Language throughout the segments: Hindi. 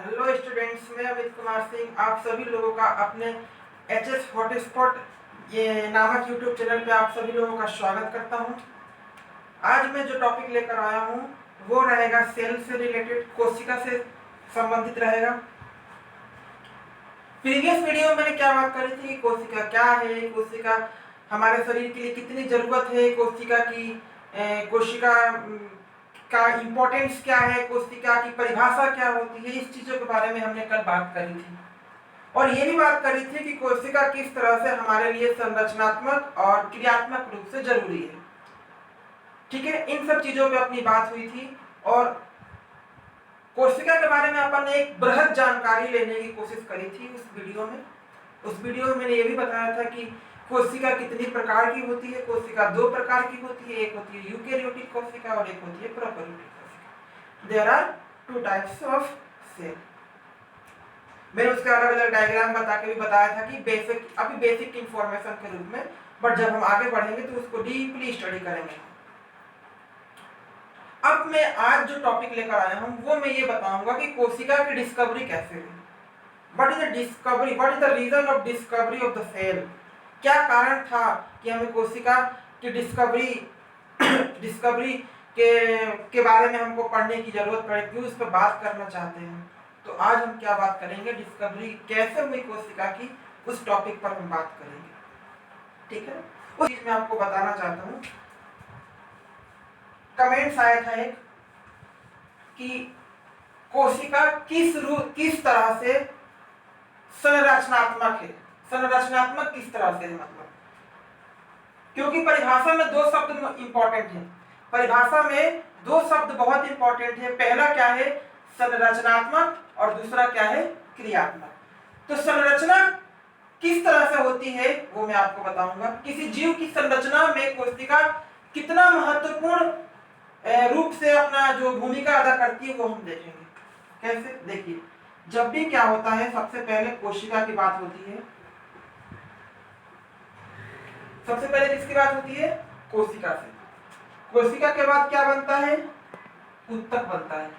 हेलो स्टूडेंट्स, मैं अमित कुमार सिंह आप सभी लोगों का अपने एचएस हॉटस्पॉट ये नामक यूट्यूब चैनल पे आप सभी लोगों का स्वागत करता हूं। आज मैं जो टॉपिक लेकर आया हूं वो रहेगा सेल से रिलेटेड, कोशिका से संबंधित रहेगा। प्रीवियस वीडियो में मैंने क्या बात करी थी, कोशिका क्या है, कोशिका हमारे शरीर के लिए कितनी जरूरत है, कोशिका की कोशिका का इम्पोर्टेंस क्या है, कोशिका की परिभाषा क्या होती है, इस चीजों के बारे में हमने कल बात करी थी। और ये भी बात करी थी कि कोशिका किस तरह से हमारे लिए संरचनात्मक और क्रियात्मक रूप से जरूरी है। ठीक है, इन सब चीजों पे अपनी बात हुई थी और कोशिका के बारे में अपन ने एक बृहद जानकारी लेने की कोशिश करी थी उस वीडियो में। उस वीडियो में मैंने ये भी बताया था कि कोशिका कितनी प्रकार की होती है। कोशिका दो प्रकार की होती है, एक होती है यूकेरियोटिक कोशिका और एक होती है प्रोकैरियोटिक कोशिका। There are two types of cell. मैंने उसका अलग अलग डायग्राम बता के भी बताया था कि बेसिक इंफॉर्मेशन के रूप में, बट जब हम आगे बढ़ेंगे तो उसको डीपली स्टडी करेंगे। अब मैं आज जो टॉपिक लेकर आया हूं वो मैं ये बताऊंगा कि कोशिका की डिस्कवरी कैसे हुई। What is the discovery, what is the reason of discovery of the cell. क्या कारण था कि हमें कोशिका की डिस्कवरी के बारे में हमको पढ़ने की जरूरत पड़े, क्यों उस पर बात करना चाहते हैं। तो आज हम क्या बात करेंगे, डिस्कवरी कैसे हुई कोशिका की, उस टॉपिक पर हम बात करेंगे। ठीक है, उस चीज मैं आपको बताना चाहता हूँ। कमेंट्स आया था एक कि कोशिका किस तरह से संरचनात्मक है। संरचनात्मक किस तरह से है, मतलब क्योंकि परिभाषा में दो शब्द इंपॉर्टेंट है। परिभाषा में दो शब्द बहुत इंपॉर्टेंट है। पहला क्या है, संरचनात्मक, और दूसरा क्या है, क्रियात्मक। तो संरचना किस तरह से होती है वो मैं आपको बताऊंगा। किसी जीव की संरचना में कोशिका कितना महत्वपूर्ण रूप से अपना जो भूमिका अदा करती है वो हम देखेंगे। कैसे, देखिए, जब भी क्या होता है, सबसे पहले कोशिका की बात होती है। सबसे पहले किसकी बात होती है, कोशिका से। कोशिका के बाद क्या बनता है, उत्तक बनता है।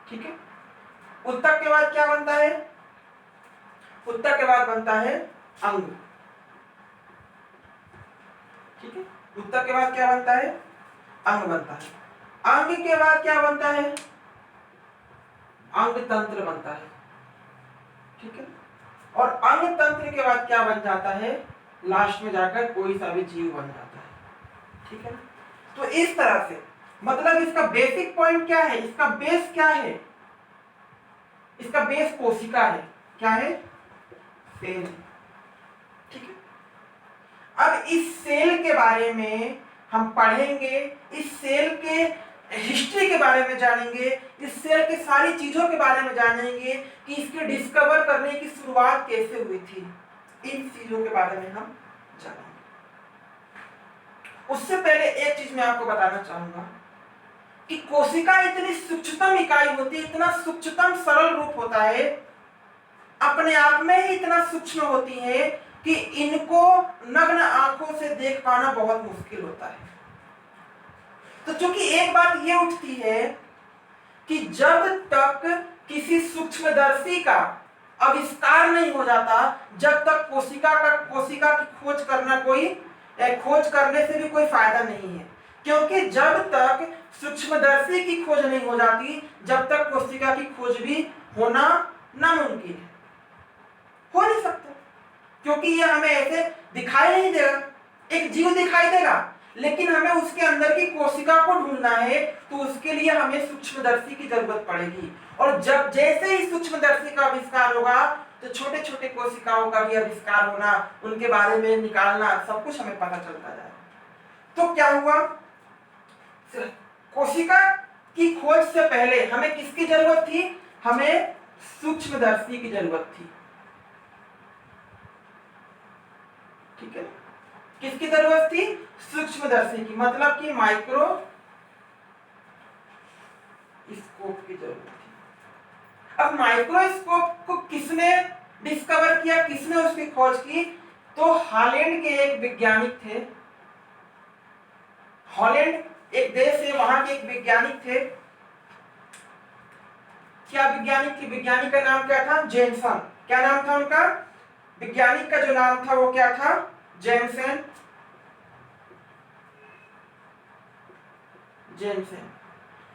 ठीक है, उत्तक के बाद क्या बनता है, उत्तक के बाद बनता है अंग। ठीक है, उत्तक के बाद क्या बनता है, अंग बनता है। अंग के बाद क्या बनता है, अंग तंत्र बनता है। ठीक है, और अंग तंत्र के बाद क्या बन जाता है, लास्ट में जाकर कोई सा भी जीव बन जाता है। ठीक है, तो इस तरह से, मतलब इसका बेसिक पॉइंट क्या है, इसका बेस क्या है, इसका बेस कोशिका है। क्या है, सेल। ठीक है, अब इस सेल के बारे में हम पढ़ेंगे, इस सेल के हिस्ट्री के बारे में जानेंगे, इस सेल के सारी चीजों के बारे में जानेंगे कि इसके डिस्कवर करने की शुरुआत कैसे हुई थी। इन चीजों के बारे में हम जानेंगे। उससे पहले एक चीज मैं आपको बताना चाहूंगा कि कोशिका इतनी सूक्ष्मतम इकाई होती है, इतना सूक्ष्मतम सरल रूप होता है, अपने आप में ही इतना सूक्ष्म होती है कि इनको नग्न आंखों से देख पाना बहुत मुश्किल होता है। तो चूंकि एक बात ये उठती है कि जब तक किसी सूक्ष्मदर्शी का आविष्कार नहीं हो जाता, जब तक कोशिका की खोज करने से भी कोई फायदा नहीं है। क्योंकि जब तक सूक्ष्मदर्शी की खोज नहीं हो जाती, जब तक कोशिका की खोज भी होना नामुमकिन है, हो नहीं सकता। क्योंकि ये हमें ऐसे दिखाई नहीं देगा। एक जीव दिखाई देगा, लेकिन हमें उसके अंदर की कोशिका को ढूंढना है, तो उसके लिए हमें सूक्ष्मदर्शी की जरूरत पड़ेगी। और जब जैसे ही सूक्ष्मदर्शी का आविष्कार होगा, तो छोटे छोटे कोशिकाओं का भी आविष्कार होना, उनके बारे में निकालना, सब कुछ हमें पता चलता जाएगा। तो क्या हुआ, कोशिका की खोज से पहले हमें किसकी जरूरत थी, हमें सूक्ष्मदर्शी की जरूरत थी। ठीक है, किसकी जरूरत थी, सूक्ष्मदर्शी की, मतलब कि माइक्रोस्कोप की जरूरत थी। अब माइक्रोस्कोप को किसने डिस्कवर किया, किसने उसकी खोज की, तो हॉलैंड के एक वैज्ञानिक थे। हॉलैंड एक देश है, वहां के एक वैज्ञानिक थे क्या वैज्ञानिक थी? वैज्ञानिक का नाम क्या था? जेनसन। क्या नाम था उनका? वैज्ञानिक का जो नाम था वो क्या था? जेनसन। जेनसन।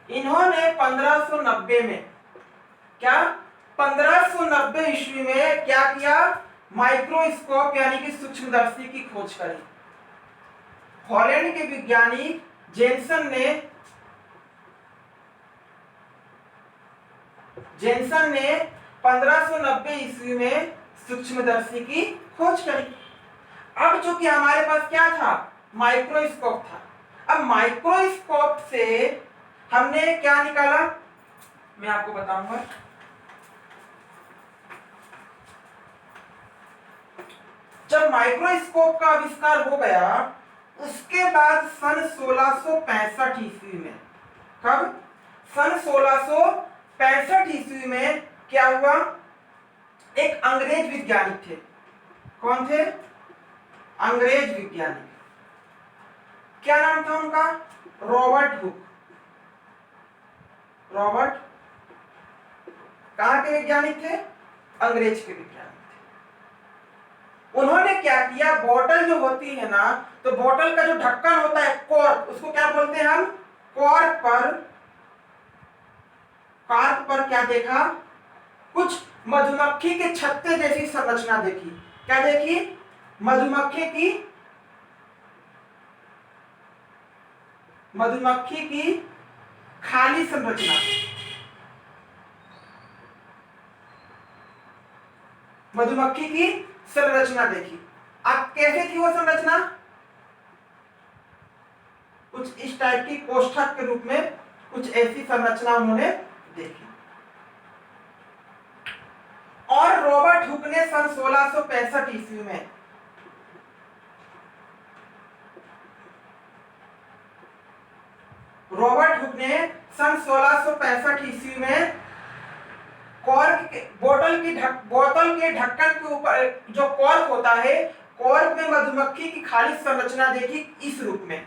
इन्होंने 1590 में, क्या 1590 ईस्वी में क्या किया? माइक्रोस्कोप यानी कि सूक्ष्मदर्शी की खोज करी। हॉलैंड के वैज्ञानिक जेनसन ने 1590 ईस्वी में सूक्ष्मदर्शी की खोज करी। अब चूंकि हमारे पास क्या था? माइक्रोस्कोप था। अब माइक्रोस्कोप से हमने क्या निकाला? मैं आपको बताऊंगा। जब माइक्रोस्कोप का आविष्कार हो गया उसके बाद सन 1665 ईस्वी में, कब? सन 1665 ईस्वी में क्या हुआ? एक अंग्रेज वैज्ञानिक थे। कौन थे? अंग्रेज वैज्ञानिक। क्या नाम था उनका? Robert Hooke. रॉबर्ट कहां के वैज्ञानिक थे? अंग्रेज के वैज्ञानिक थे। उन्होंने क्या किया? बोतल जो होती है ना, तो बोतल का जो ढक्कन होता है, कॉर्क, उसको क्या बोलते हैं हम? कॉर्क पर क्या देखा? कुछ मधुमक्खी के छत्ते जैसी संरचना देखी। क्या देखी? मधुमक्खी की खाली संरचना। मधुमक्खी की संरचना देखी। अब कैसे थी वो संरचना? कुछ इस टाइप की कोष्ठक के रूप में कुछ ऐसी संरचना उन्होंने देखी। और रॉबर्ट हुक ने सन 1665 ईस्वी में ईस्वी में बोतल के ढक्कन के ऊपर जो कॉर्क होता है, कॉर्क में मधुमक्खी की खाली संरचना देखी इस रूप में।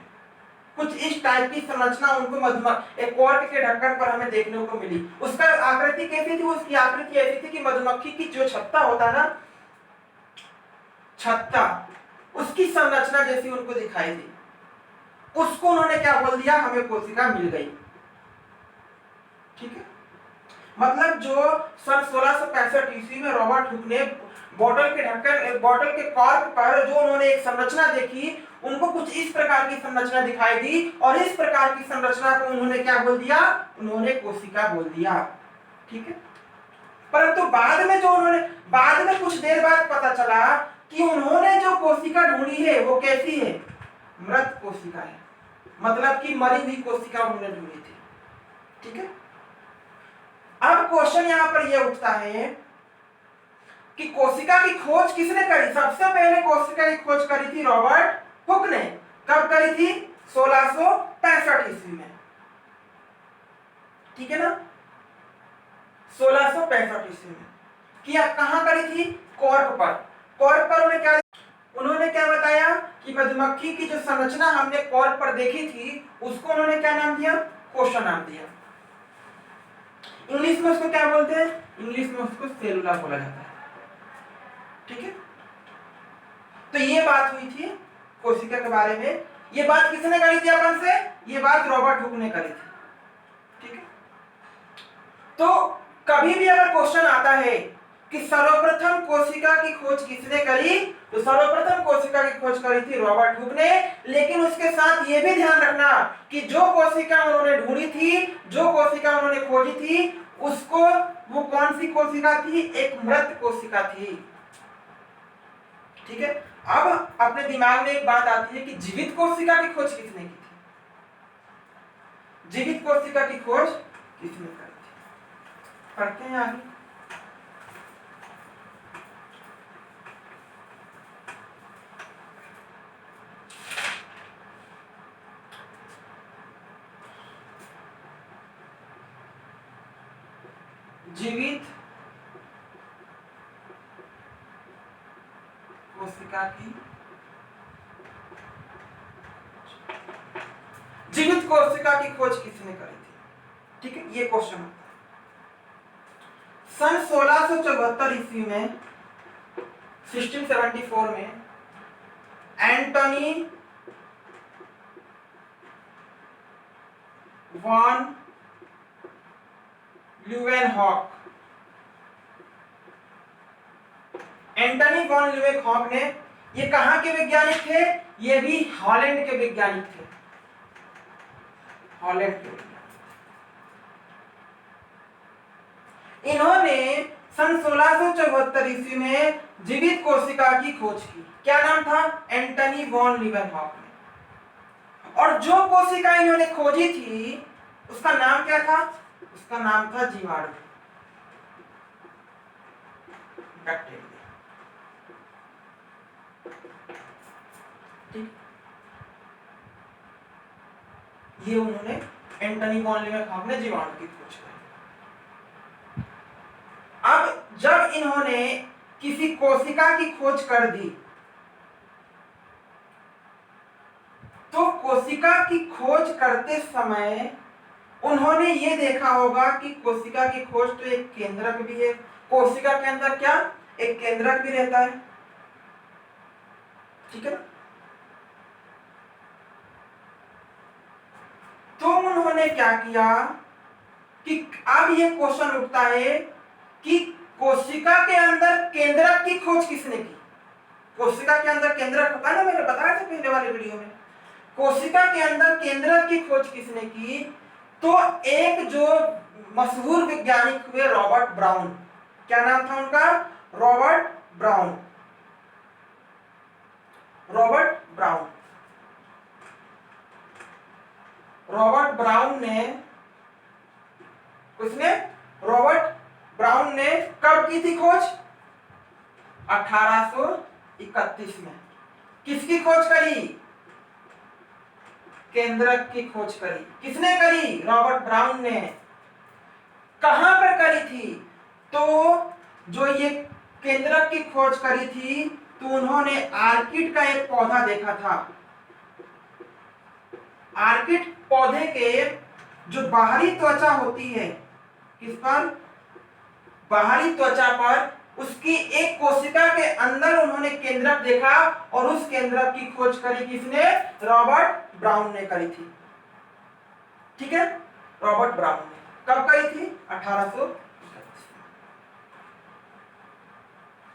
कुछ इस टाइप की संरचना उनको एक कॉर्क के ढक्कन पर हमें देखने को मिली। उसका आकृति कैसी थी? उसकी आकृति ऐसी थी कि मधुमक्खी की जो छत्ता होता है ना, छत्ता, उसकी संरचना जैसी उनको दिखाई दी। उसको उन्होंने क्या बोल दिया? हमें कोशिका मिल गई। ठीक है, मतलब जो सन 1665 ईस्वी में रॉबर्ट हुक ने बोतल के कॉर्क पर जो उन्होंने एक संरचना देखी, उनको कुछ इस प्रकार की संरचना दिखाई दी और इस प्रकार की संरचना को उन्होंने क्या बोल दिया? उन्होंने कोशिका बोल दिया। ठीक है, परंतु बाद में कुछ देर बाद पता चला कि उन्होंने जो कोशिका ढूंढी है वो कैसी है? मृत कोशिका है। मतलब कि मरी हुई कोशिका उन्होंने ढूंढी थी। ठीक है, अब क्वेश्चन यहां पर यह उठता है कि कोशिका की खोज किसने करी? सबसे पहले कोशिका की खोज करी थी रॉबर्ट हुक ने। कब करी थी? 1665 ईस्वी में। ठीक है ना, 1665 ईस्वी में किया। कहां करी थी? कॉर्क पर। कॉर्क पर उन्होंने क्या बताया कि मधुमक्खी की जो संरचना हमने कॉर्क पर देखी थी, उसको उन्होंने क्या नाम दिया? कोशा नाम दिया। इंग्लिश में उसको क्या बोलते हैं? इंग्लिश में उसको सेलुला बोला जाता है। ठीक है, तो ये बात हुई थी कोशिका के बारे में। ये बात किसने करी थी अपन से? ये बात रॉबर्ट हुक ने करी थी। ठीक है, तो कभी भी अगर क्वेश्चन आता है कि सर्वप्रथम कोशिका की खोज किसने करी, तो सर्वप्रथम कोशिका की खोज करी थी रॉबर्ट हुक ने। लेकिन उसके साथ यह भी ध्यान रखना कि जो कोशिका उन्होंने ढूंढी थी, जो कोशिका उन्होंने खोजी थी, उसको वो कौन सी कोशिका थी? एक मृत कोशिका थी। ठीक है, अब अपने दिमाग में एक बात आती है कि जीवित कोशिका की खोज किसने की थी? जीवित कोशिका की खोज किसने करी थी? पढ़ते हैं आगे। जीवित कोशिका की खोज किसने करी थी? ठीक है, ये क्वेश्चन होता है। सन 1674 ईस्वी में 1674 में Antony von Leeuwenhoek, Antony von Leeuwenhoek ने, ये कहां के वैज्ञानिक थे? ये भी हॉलैंड के वैज्ञानिक थे, हॉलैंड के वैज्ञानिक। इन्होंने सन 1674 ईस्वी में जीवित कोशिका की खोज की। क्या नाम था? एंटनी वॉन ल्यूवेनहॉक ने। और जो कोशिका इन्होंने खोजी थी उसका नाम क्या था? उसका नाम था जीवाणु, बैक्टीरिया। ये उन्होंने एंटनी वॉन ल्यूवेनहॉक ने जीवाणु की खोज की। अब जब इन्होंने किसी कोशिका की खोज कर दी तो कोशिका की खोज करते समय उन्होंने ये देखा होगा कि कोशिका की खोज तो एक केंद्रक भी है, कोशिका के अंदर क्या एक केंद्रक भी रहता है, ठीक है ना? तो उन्होंने क्या किया कि अब ये क्वेश्चन उठता है कि कोशिका के अंदर केंद्रक की खोज किसने की? कोशिका के अंदर केंद्रक होता है ना, मैंने बताया था पहले वाले वीडियो में। कोशिका के अंदर केंद्रक की खोज किसने की? तो एक जो मशहूर वैज्ञानिक हुए रॉबर्ट ब्राउन। क्या नाम था उनका? Robert brown. Robert brown. Robert brown ने, उसने रॉबर्ट ब्राउन ने कब की थी खोज? 1831 में। किसकी खोज करी? केंद्रक की खोज करी। किसने करी? रॉबर्ट ब्राउन ने। कहां पर करी थी? तो जो ये केंद्रक की खोज करी थी तो उन्होंने आर्किड का एक पौधा देखा था। आर्किड पौधे के जो बाहरी त्वचा होती है, किस पर? बाहरी त्वचा पर, उसकी एक कोशिका के अंदर उन्होंने केंद्रक देखा और उस केंद्रक की खोज करी किसने? रॉबर्ट ब्राउन ने करी थी। ठीक है, रॉबर्ट ब्राउन ने कब करी थी? 1831।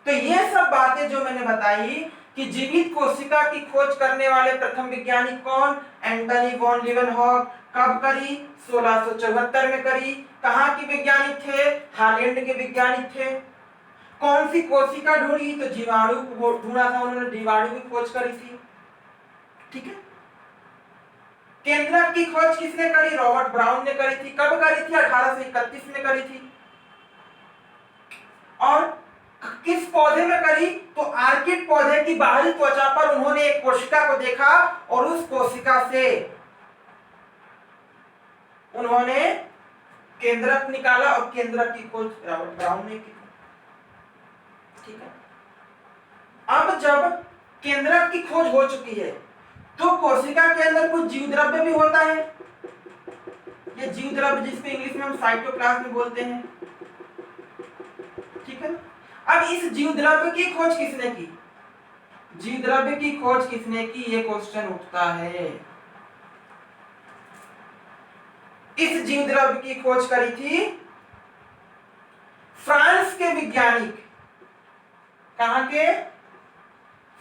तो ये सब बातें जो मैंने बताई कि जीवित कोशिका की खोज करने वाले प्रथम वैज्ञानिक कौन? Antony von Leeuwenhoek. कब करी? 1674 में करी। कहां के वैज्ञानिक थे? हॉलैंड के वैज्ञानिक थे। कौन सी कोशिका ढूंढी? तो जीवाणु को ढूंढा था उन्होंने, जीवाणु की खोज करी थी। ठीक है। केंद्रक की खोज किसने करी? रॉबर्ट ब्राउन ने करी थी। कब करी थी? 1831 में करी थी। और किस पौधे में करी? तो आर्किड पौधे की बाहरी त्वचा पर उन्होंने एक कोशिका को देखा और उस कोशिका से उन्होंने केंद्रक निकाला और केंद्रक की खोज रॉबर्ट ब्राउन ने की। ठीक है। अब जब केंद्रक की खोज हो चुकी है तो कोशिका के अंदर कुछ जीव द्रव्य भी होता है। ये जीव द्रव्य जिसको इंग्लिश में हम साइटोप्लाज्म बोलते हैं। ठीक है। अब इस जीव द्रव्य की खोज किसने की? जीव द्रव्य की खोज किसने की, ये क्वेश्चन उठता है। इस जीव द्रव्य की खोज करी थी फ्रांस के वैज्ञानिक। कहां के?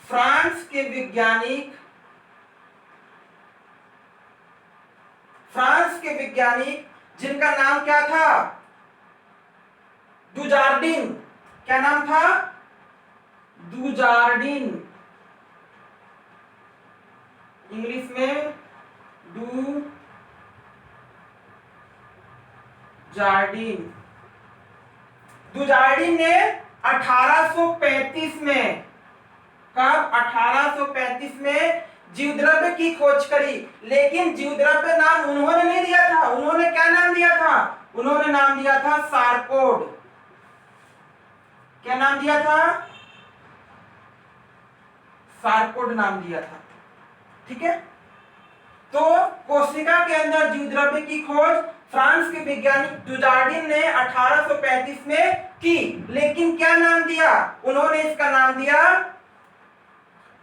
फ्रांस के वैज्ञानिक। फ्रांस के वैज्ञानिक जिनका नाम क्या था? डुजार्डिन। क्या नाम था? डुजार्डिन। इंग्लिश में डुजार्डिन। डुजार्डिन ने 1835 में, कब? 1835 में जीवद्रव्य की खोज करी। लेकिन जीवद्रव्य नाम उन्होंने नहीं दिया था। उन्होंने क्या नाम दिया था? उन्होंने नाम दिया था सारकोड। क्या नाम दिया था? सारकोड नाम दिया था। ठीक है। तो कोशिका के अंदर जीव द्रव्य की खोज फ्रांस के वैज्ञानिक डुजार्डिन ने 1835 में की, लेकिन क्या नाम दिया उन्होंने? इसका नाम दिया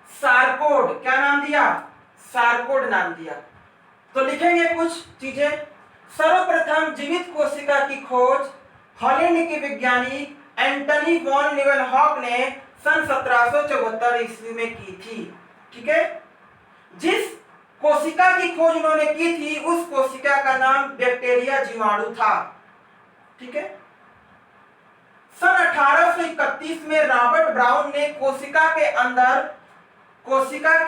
सारकोड। क्या नाम दिया? सारकोड नाम दिया। तो लिखेंगे कुछ चीजें। सर्वप्रथम जीवित कोशिका की खोज हॉलैंड के वैज्ञानिक एंटनी वॉन लीवेनहॉक ने सन 1774 ईस्वी में की थी। ठीक है। जिस कोशिका की खोज उन्होंने की थी उस कोशिका का नाम बैक्टीरिया जीवाणु था। ठीक है। सन 1831 में रॉबर्ट ब्राउन ने कोशिका के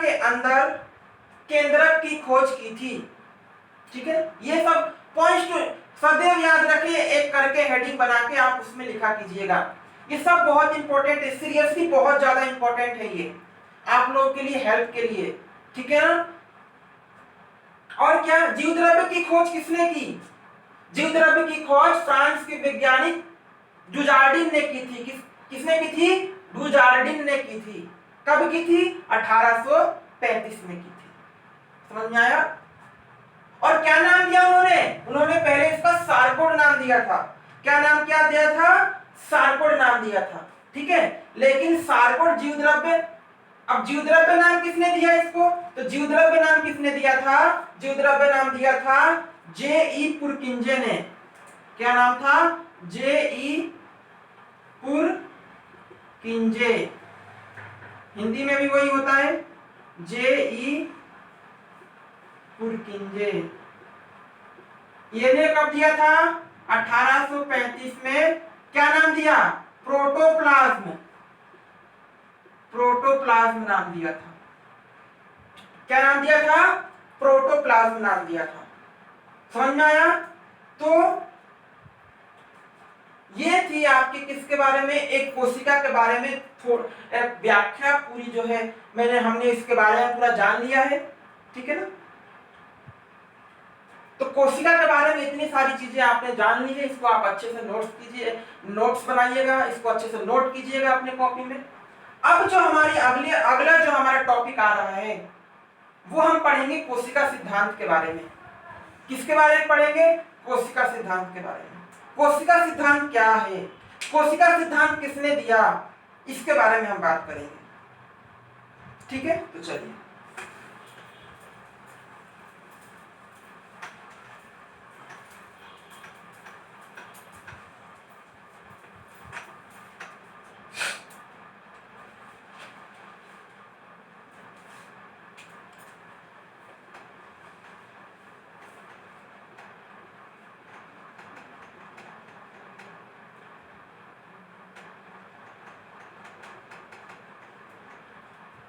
अंदर केंद्रक की खोज की थी। ठीक है। ये सब पॉइंट्स सदैव याद रखिए, एक करके हेडिंग बना के आप उसमें लिखा कीजिएगा। ये सब बहुत इंपॉर्टेंट है, सीरियसली बहुत ज्यादा इंपॉर्टेंट है ये आप लोगों के लिए, हेल्प के लिए। ठीक है ना। और क्या, जीव द्रव्य की खोज किसने की? जीव द्रव्य की खोज फ्रांस के वैज्ञानिक डुजार्डिन ने की थी। किसने की थी? डुजार्डिन ने की थी। कब की थी? 1835 में की थी। समझ में आया? और क्या नाम दिया उन्होंने पहले इसका सारकोड नाम दिया था। क्या नाम क्या दिया था? सारकोड नाम दिया था। ठीक है। लेकिन सारकोड जीव द्रव्य, अब जीव द्रव्य नाम किसने दिया इसको? तो जीव द्रव्य नाम किसने दिया था? जीव द्रव्य नाम दिया था J.E. पुरकिंजे ने। क्या नाम था? J.E. पुरकिंजे। हिंदी में भी वही होता है, J.E. पुरकिंजे। ये ने कब दिया था? 1835 में। क्या नाम दिया? प्रोटोप्लाज्म नाम दिया था। क्या नाम दिया था? प्रोटोप्लाज्म नाम दिया था। समझ में आया? तो ये थी आपकी किसके बारे में? एक कोशिका के बारे में व्याख्या पूरी जो है हमने इसके बारे में पूरा जान लिया है। ठीक है ना। तो कोशिका के बारे में इतनी सारी चीजें आपने जान ली है, इसको आप अच्छे से नोट्स कीजिए, नोट्स बनाइएगा, इसको अच्छे से नोट कीजिएगा अपने कॉपी में। अब जो हमारी अगला जो हमारा टॉपिक आ रहा है वो हम पढ़ेंगे कोशिका सिद्धांत के बारे में। किसके बारे में पढ़ेंगे? कोशिका सिद्धांत के बारे में। कोशिका सिद्धांत क्या है, कोशिका सिद्धांत किसने दिया, इसके बारे में हम बात करेंगे। ठीक है। तो चलिए,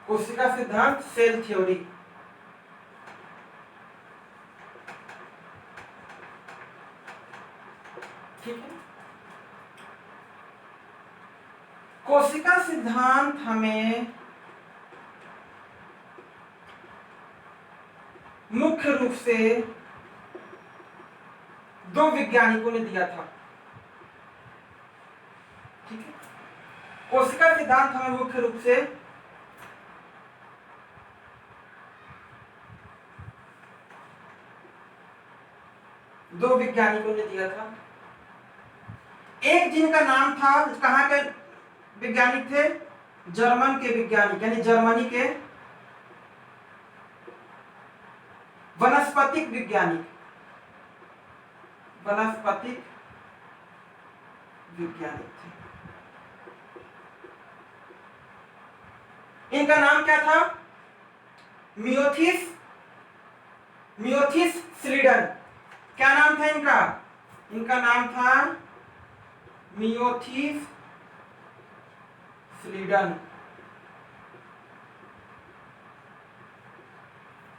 कोशिका सिद्धांत, सेल थ्योरी। ठीक है। कोशिका सिद्धांत हमें मुख्य रूप से दो वैज्ञानिकों ने दिया था। ठीक है। कोशिका सिद्धांत हमें मुख्य रूप से दो वैज्ञानिकों ने दिया था। एक जिनका नाम था, कहाँ के वैज्ञानिक थे? जर्मन के वैज्ञानिक, यानी जर्मनी के वनस्पतिक वैज्ञानिक थे। इनका नाम क्या था? मियोथिस स्लीडन। क्या नाम था इनका? इनका नाम था मियोथिस स्लीडन।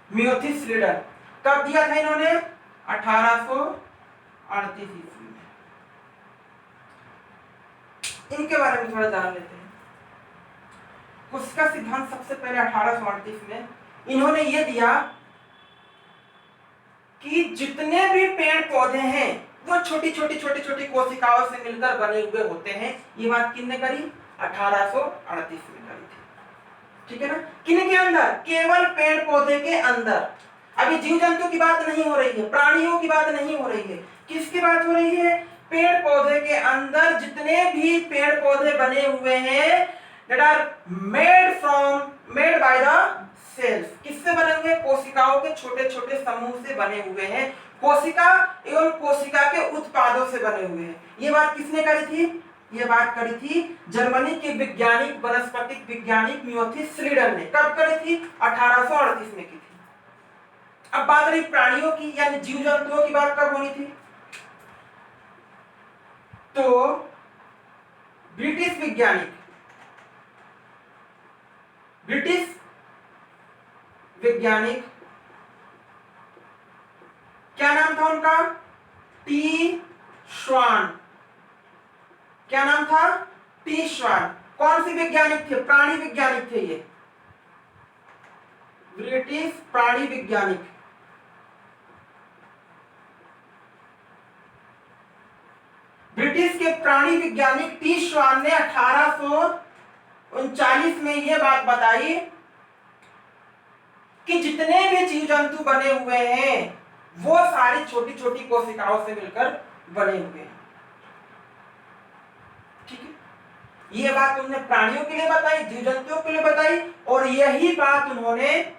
मियोथिस स्लीडन कब दिया था इन्होंने? 1838 ईस्वी में। इनके बारे में थोड़ा जान लेते हैं। कोशिका सिद्धांत सबसे पहले 1838 में इन्होंने ये दिया कि जितने भी पेड़ पौधे हैं वो छोटी छोटी कोशिकाओं से मिलकर बने हुए होते हैं। ये बात किसने करी? 1838 में करी थी। ठीक है ना। किन के अंदर? केवल पेड़ पौधे के अंदर। अभी जीव जंतु की बात नहीं हो रही है, प्राणियों की बात नहीं हो रही है, किसकी बात हो रही है? पेड़ पौधे के अंदर जितने भी पेड़ पौधे बने हुए हैं that are made by the cells, किससे बने हुए? कोशिकाओं के छोटे छोटे समूह से बने हुए हैं, कोशिका एवं कोशिका के उत्पादों से बने हुए हैं। ये बात किसने करी थी? ये बात करी थी जर्मनी के वैज्ञानिक वनस्पतिक वैज्ञानिक मियोथिस श्रीडन ने। कब करी थी? 1838 में की थी। अब बात रही प्राणियों की यानी जीव जंतुओं की, बात कब होनी थी? तो ब्रिटिश वैज्ञानिक क्या नाम था उनका? टी श्वान। क्या नाम था? टी श्वान। कौन सी वैज्ञानिक थे? प्राणी वैज्ञानिक थे ये, ब्रिटिश प्राणी वैज्ञानिक। ब्रिटिश के प्राणी वैज्ञानिक टी श्वान ने 1839 में यह बात बताई कि जितने भी जीव जंतु बने हुए हैं वो सारी छोटी छोटी कोशिकाओं से मिलकर बने हुए हैं। ठीक है, यह बात उन्होंने प्राणियों के लिए बताई, जीव जंतुओं के लिए बताई, और यही बात उन्होंने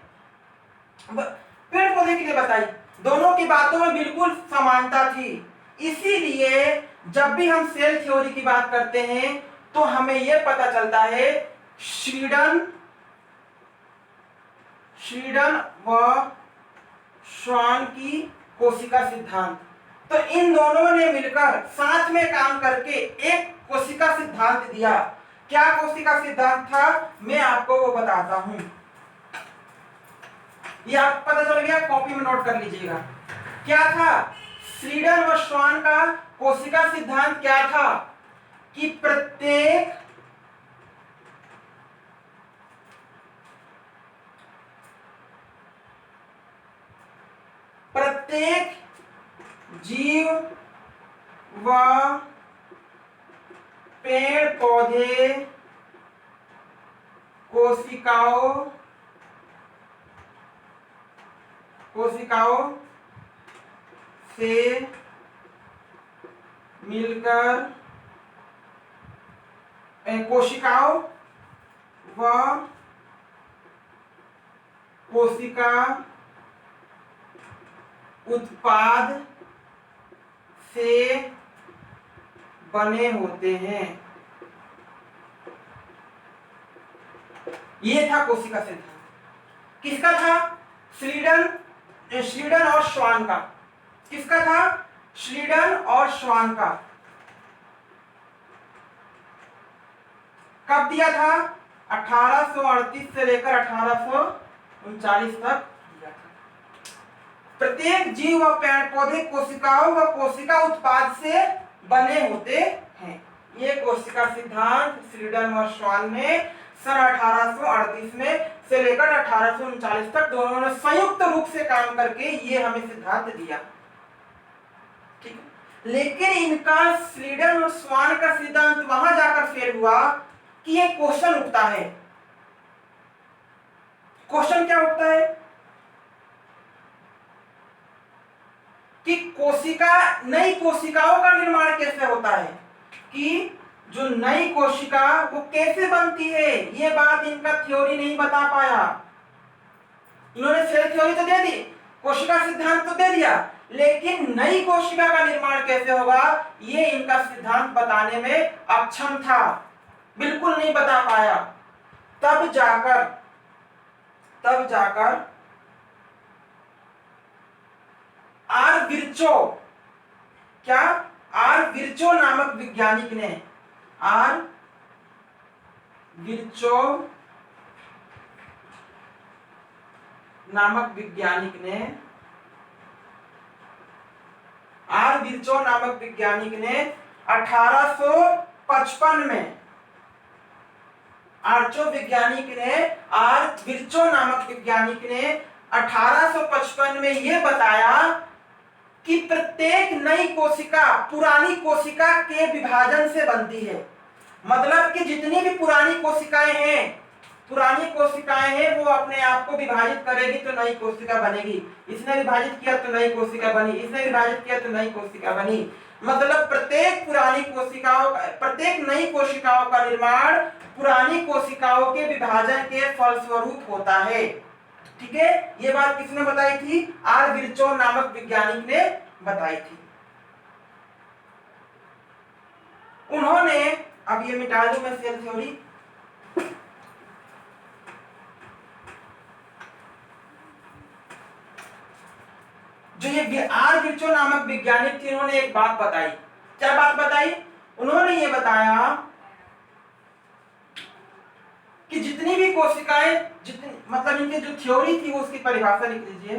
पेड़ पौधे के लिए बताई। दोनों की बातों में बिल्कुल समानता थी। इसीलिए जब भी हम सेल थ्योरी की बात करते हैं तो हमें यह पता चलता है श्रीडन व श्वान की कोशिका सिद्धांत। तो इन दोनों ने मिलकर साथ में काम करके एक कोशिका सिद्धांत दिया। क्या कोशिका सिद्धांत था? मैं आपको वो बताता हूं। ये आपको पता चल गया? कॉपी में नोट कर लीजिएगा। क्या था? श्रीडन व श्वान का कोशिका सिद्धांत क्या था कि प्रत्येक जीव व पेड़ पौधे कोशिकाओं से मिलकर कोशिकाओं व कोशिका उत्पाद से बने होते हैं। यह था कोशिका सिद्धांत। किसका था? श्रीडन और श्वान का। किसका था? श्रीडन और श्वान का। कब दिया था? 1838 से लेकर 1839 तक दिया था। प्रत्येक जीव व पेड़ पौधे कोशिकाओं व कोशिका उत्पाद से बने होते हैं। ये कोशिका सिद्धांत श्रीडन व श्वान ने सन 1838 में से लेकर 1839 तक दोनों ने संयुक्त रूप से काम करके ये हमें सिद्धांत दिया। ठीक है, लेकिन इनका श्रीडन और श्वान का सिद्धांत वहां जाकर फेल हुआ कि ये क्वेश्चन उठता है। क्वेश्चन क्या उठता है कि नई कोशिकाओं का निर्माण कैसे होता है, कि जो नई कोशिका वो कैसे बनती है। ये बात इनका थ्योरी नहीं बता पाया। इन्होंने सेल थ्योरी तो दे दी, कोशिका सिद्धांत तो दे दिया, लेकिन नई कोशिका का निर्माण कैसे होगा ये इनका सिद्धांत बताने में अक्षम था, बिल्कुल नहीं बता पाया। तब जाकर आर विर्चो नामक वैज्ञानिक ने आर विर्चो नामक वैज्ञानिक ने 1855 में आर विर्चो नामक वैज्ञानिक ने 1855 में यह बताया कि प्रत्येक नई कोशिका पुरानी कोशिका के विभाजन से बनती है। मतलब कि जितनी भी पुरानी कोशिकाएं हैं पुरानी कोशिकाएं हैं वो अपने आप को विभाजित करेगी तो नई कोशिका बनेगी। इसने विभाजित किया तो नई कोशिका बनी, इसने विभाजित किया तो नई कोशिका बनी। मतलब प्रत्येक प्रत्येक नई कोशिकाओं का निर्माण पुरानी कोशिकाओं के विभाजन के फलस्वरूप होता है। ठीक है, ये बात किसने बताई थी? आर विर्चो नामक वैज्ञानिक ने बताई थी। उन्होंने, अब ये मिटा दूं मैं सेल थ्योरी, जो ये आर विर्चो नामक वैज्ञानिक थे, उन्होंने एक बात बताई। क्या बात बताई? उन्होंने ये बताया कि जितनी भी कोशिकाएं, जितनी मतलब इनकी जो थ्योरी थी वो उसकी परिभाषा लिख लीजिए।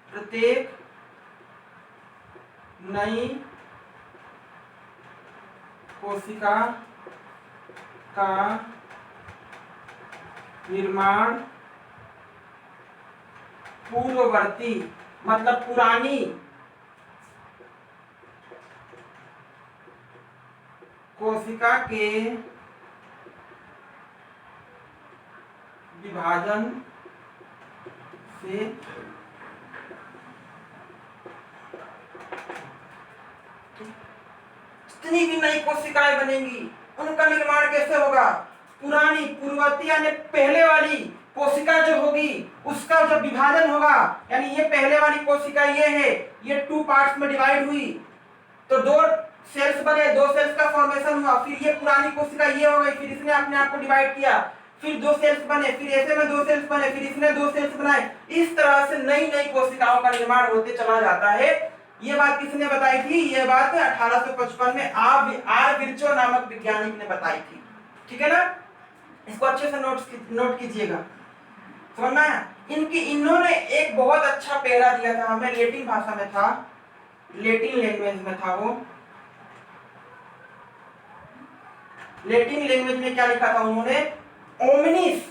प्रत्येक नई कोशिका का निर्माण पूर्ववर्ती मतलब पुरानी कोशिका के विभाजन से जितनी भी नई कोशिकाएं बनेंगी उनका निर्माण कैसे होगा? पुरानी पूर्ववर्ती यानी पहले वाली कोशिका जो होगी उसका जब विभाजन होगा, यानी ये पहले वाली कोशिका ये है, ये 2 पार्ट्स में डिवाइड हुई तो 2 सेल्स बने, 2 सेल्स का फॉर्मेशन हुआ, फिर ये पुरानी कोशिका ये हो गई, फिर इसने अपने आप को डिवाइड किया, फिर 2 सेल्स बने, फिर ऐसे में 2 सेल्स बने, फिर इसने 2 सेल्स बनाए। इस तरह से नई नई कोशिकाओं का निर्माण होते चला जाता है। ये बात किसने बताई थी? ये बात 1855 में आर विर्चो नामक वैज्ञानिक ने बताई थी। ठीक है ना, इसको अच्छे से नोट कीजिएगा। समझ में आया? इन्होंने एक बहुत अच्छा पैरा दिया था हमें, लैटिन भाषा में था, लैटिन लैंग्वेज में था वो। लैटिन लैंग्वेज में क्या लिखा था उन्होंने? ओमनिस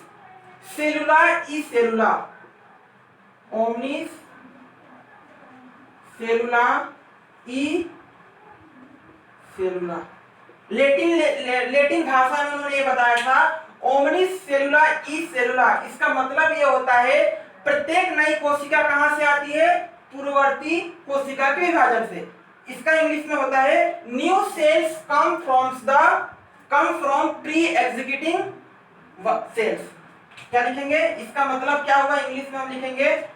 सेलुला ई सेलुला, ओमनिस सेलुला ई सेलुला। लैटिन भाषा में उन्होंने ये बताया था ओमनिस सेलुला ई सेलुला। इसका मतलब ये होता है प्रत्येक नई कोशिका कहां से आती है? पूर्ववर्ती कोशिका के विभाजन से। इसका इंग्लिश में होता है new cells come from pre executing cells. क्या लिखेंगे? इसका मतलब क्या होगा? इंग्लिश में हम लिखेंगे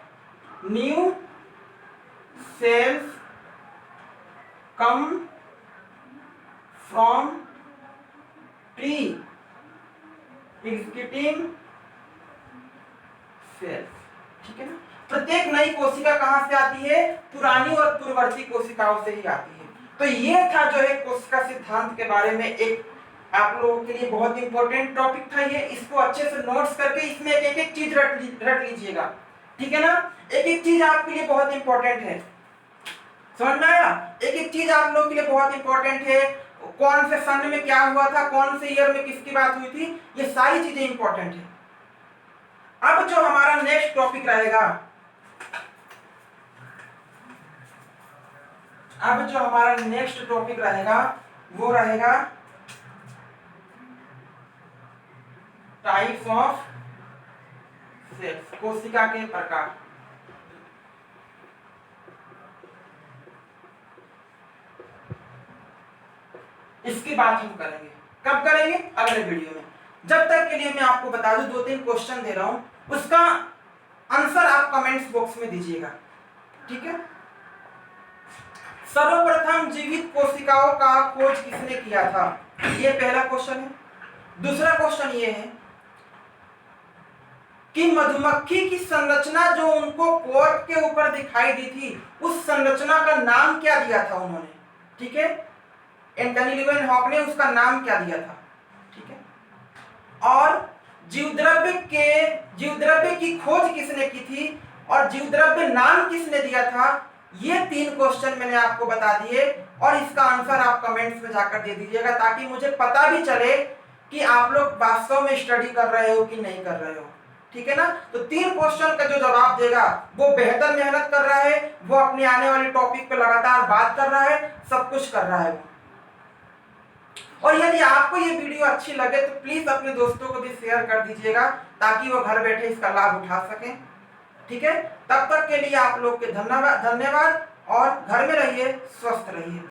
new cells come from pre executing cells. ठीक है ना, प्रत्येक नई कोशिका कहां से आती है? पुरानी और पूर्ववर्ती कोशिकाओं से ही आती है। तो ये था जो है कोशिका सिद्धांत के बारे में एक आप लोगों के लिए बहुत इंपॉर्टेंट टॉपिक था ये। इसको अच्छे से नोट्स करके इसमें एक एक चीज रट लीजिएगा। ठीक है ना, एक एक चीज आपके लिए बहुत इंपॉर्टेंट है। समझ में आया? एक एक चीज आप लोगों के लिए बहुत इंपॉर्टेंट है। कौन से सन में क्या हुआ था, कौन से ईयर में किसकी बात हुई थी, ये सारी चीजें इंपॉर्टेंट है। अब जो हमारा नेक्स्ट टॉपिक रहेगा, वो रहेगा टाइप्स ऑफ सेल्स, कोशिका के प्रकार। इसकी बात हम करेंगे। कब करेंगे? अगले वीडियो में। जब तक के लिए मैं आपको बता दूं 2-3 क्वेश्चन दे रहा हूं, उसका आंसर आप कमेंट्स बॉक्स में दीजिएगा। ठीक है, सर्वप्रथम जीवित कोशिकाओं का खोज किसने किया था? ये पहला क्वेश्चन है। दूसरा क्वेश्चन ये है कि मधुमक्खी की संरचना जो उनको कोर्क के ऊपर दिखाई दी थी, उस संरचना का नाम क्या दिया था उन्होंने? ठीक है, एंटनी लीवेनहॉक ने उसका नाम क्या दिया था? ठीक है, और जीवद्रव्य की खोज किसने की थी और जीवद्रव्य नाम किसने दिया था? ये 3 क्वेश्चन मैंने आपको बता दिए और इसका आंसर आप कमेंट्स में जाकर दे दीजिएगा, ताकि मुझे पता भी चले कि आप लोग वास्तव में स्टडी कर रहे हो कि नहीं कर रहे हो। ठीक है ना, तो 3 क्वेश्चन का जो जवाब देगा वो बेहतर मेहनत कर रहा है, वो अपने आने वाले टॉपिक पे लगातार बात कर रहा है, सब कुछ कर रहा है वो। और यदि आपको ये वीडियो अच्छी लगे तो प्लीज अपने दोस्तों को भी शेयर कर दीजिएगा, ताकि वो घर बैठे इसका लाभ उठा सकें। ठीक है, तब तक के लिए आप लोग के धन्यवाद, और घर में रहिए, स्वस्थ रहिए।